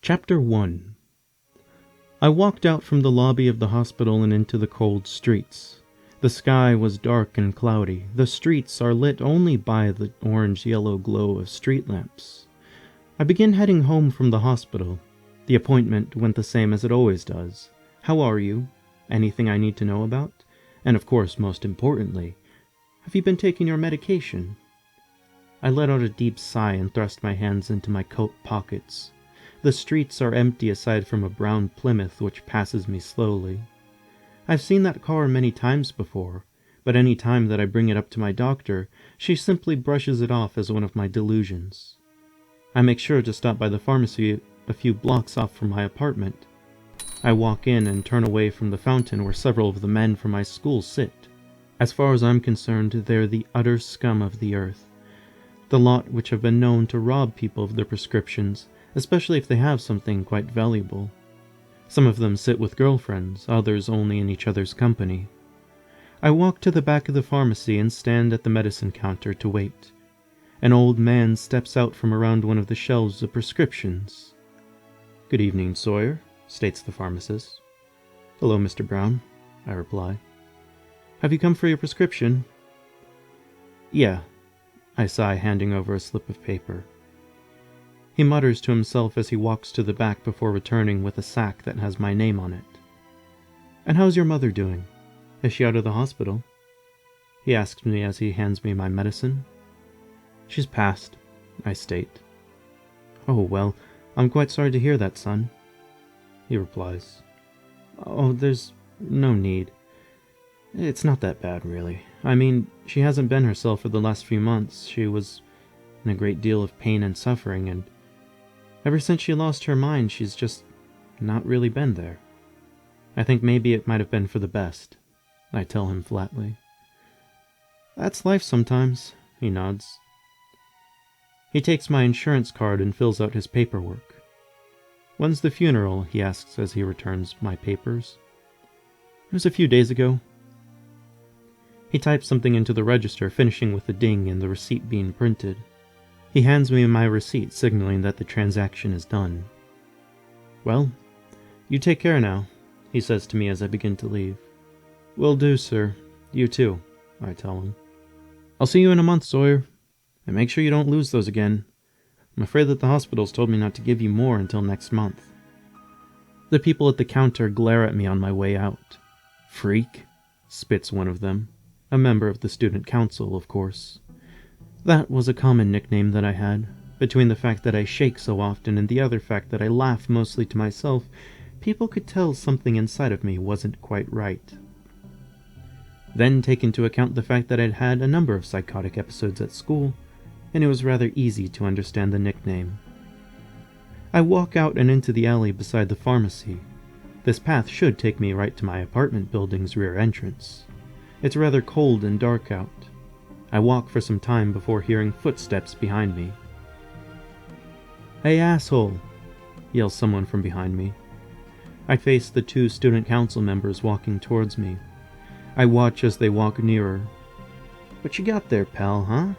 Chapter 1. I walked out from the lobby of the hospital and into the cold streets. The sky was dark and cloudy. The streets are lit only by the orange-yellow glow of street lamps. I began heading home from the hospital. The appointment went the same as it always does. How are you? Anything I need to know about? And of course, most importantly, have you been taking your medication? I let out a deep sigh and thrust my hands into my coat pockets. The streets are empty aside from a brown Plymouth which passes me slowly. I've seen that car many times before, but any time that I bring it up to my doctor, she simply brushes it off as one of my delusions. I make sure to stop by the pharmacy a few blocks off from my apartment. I walk in and turn away from the fountain where several of the men from my school sit. As far as I'm concerned, they're the utter scum of the earth. The lot which have been known to rob people of their prescriptions, especially if they have something quite valuable. Some of them sit with girlfriends, others only in each other's company. I walk to the back of the pharmacy and stand at the medicine counter to wait. An old man steps out from around one of the shelves of prescriptions. "Good evening, Sawyer," states the pharmacist. "Hello, Mr. Brown," I reply. "Have you come for your prescription?" "Yeah," I sigh, handing over a slip of paper. He mutters to himself as he walks to the back before returning with a sack that has my name on it. "And how's your mother doing? Is she out of the hospital?" he asks me as he hands me my medicine. "She's passed," I state. "Oh, well, I'm quite sorry to hear that, son," he replies. "Oh, there's no need. It's not that bad, really. I mean, she hasn't been herself for the last few months. She was in a great deal of pain and suffering, and ever since she lost her mind, she's just not really been there. I think maybe it might have been for the best," I tell him flatly. "That's life sometimes," he nods. He takes my insurance card and fills out his paperwork. "When's the funeral?" he asks as he returns my papers. "It was a few days ago." He types something into the register, finishing with a ding and the receipt being printed. He hands me my receipt, signaling that the transaction is done. "Well, you take care now," he says to me as I begin to leave. "Will do, sir. You too," I tell him. "I'll see you in a month, Sawyer. And make sure you don't lose those again. I'm afraid that the hospital's told me not to give you more until next month." The people at the counter glare at me on my way out. "Freak," spits one of them, a member of the student council, of course. That was a common nickname that I had. Between the fact that I shake so often and the other fact that I laugh mostly to myself, people could tell something inside of me wasn't quite right. Then take into account the fact that I'd had a number of psychotic episodes at school, and it was rather easy to understand the nickname. I walk out and into the alley beside the pharmacy. This path should take me right to my apartment building's rear entrance. It's rather cold and dark out. I walk for some time before hearing footsteps behind me. "Hey, asshole!" yells someone from behind me. I face the two student council members walking towards me. I watch as they walk nearer. "What you got there, pal, huh?"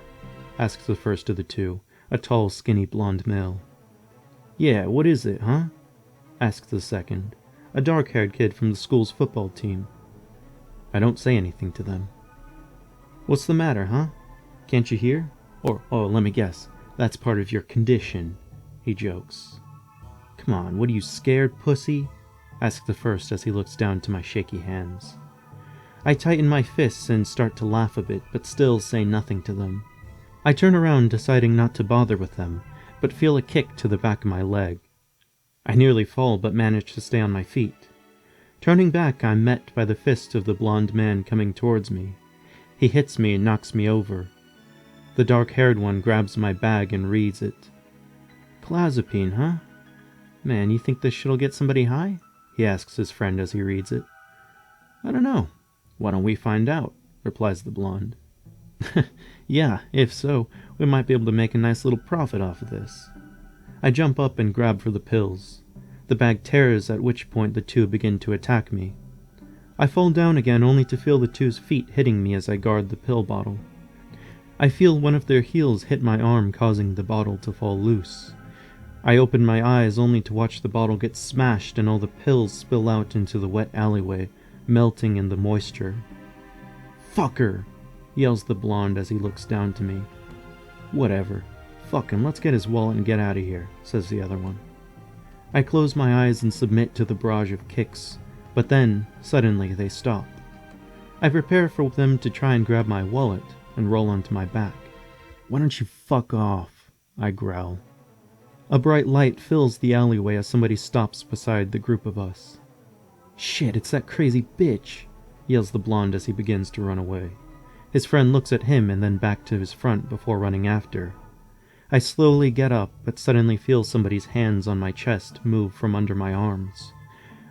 asks the first of the two, a tall, skinny blonde male. "Yeah, what is it, huh?" asks the second, a dark-haired kid from the school's football team. I don't say anything to them. "What's the matter, huh? Can't you hear? Or, oh, let me guess, that's part of your condition," he jokes. "Come on, what are you, scared, pussy?" asks the first as he looks down to my shaky hands. I tighten my fists and start to laugh a bit, but still say nothing to them. I turn around, deciding not to bother with them, but feel a kick to the back of my leg. I nearly fall, but manage to stay on my feet. Turning back, I'm met by the fist of the blonde man coming towards me. He hits me and knocks me over. The dark-haired one grabs my bag and reads it. "Clozapine, huh? Man, you think this shit'll get somebody high?" he asks his friend as he reads it. "I don't know. Why don't we find out?" replies the blonde. "Yeah, if so, we might be able to make a nice little profit off of this." I jump up and grab for the pills. The bag tears, at which point the two begin to attack me. I fall down again, only to feel the two's feet hitting me as I guard the pill bottle. I feel one of their heels hit my arm, causing the bottle to fall loose. I open my eyes only to watch the bottle get smashed and all the pills spill out into the wet alleyway, melting in the moisture. "Fucker!" yells the blonde as he looks down to me. "Whatever. Fuck him, let's get his wallet and get out of here," says the other one. I close my eyes and submit to the barrage of kicks, but then, suddenly, they stop. I prepare for them to try and grab my wallet and roll onto my back. "Why don't you fuck off?" I growl. A bright light fills the alleyway as somebody stops beside the group of us. "Shit, it's that crazy bitch!" yells the blonde as he begins to run away. His friend looks at him and then back to his front before running after. I slowly get up, but suddenly feel somebody's hands on my chest move from under my arms.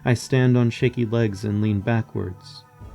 I stand on shaky legs and lean backwards.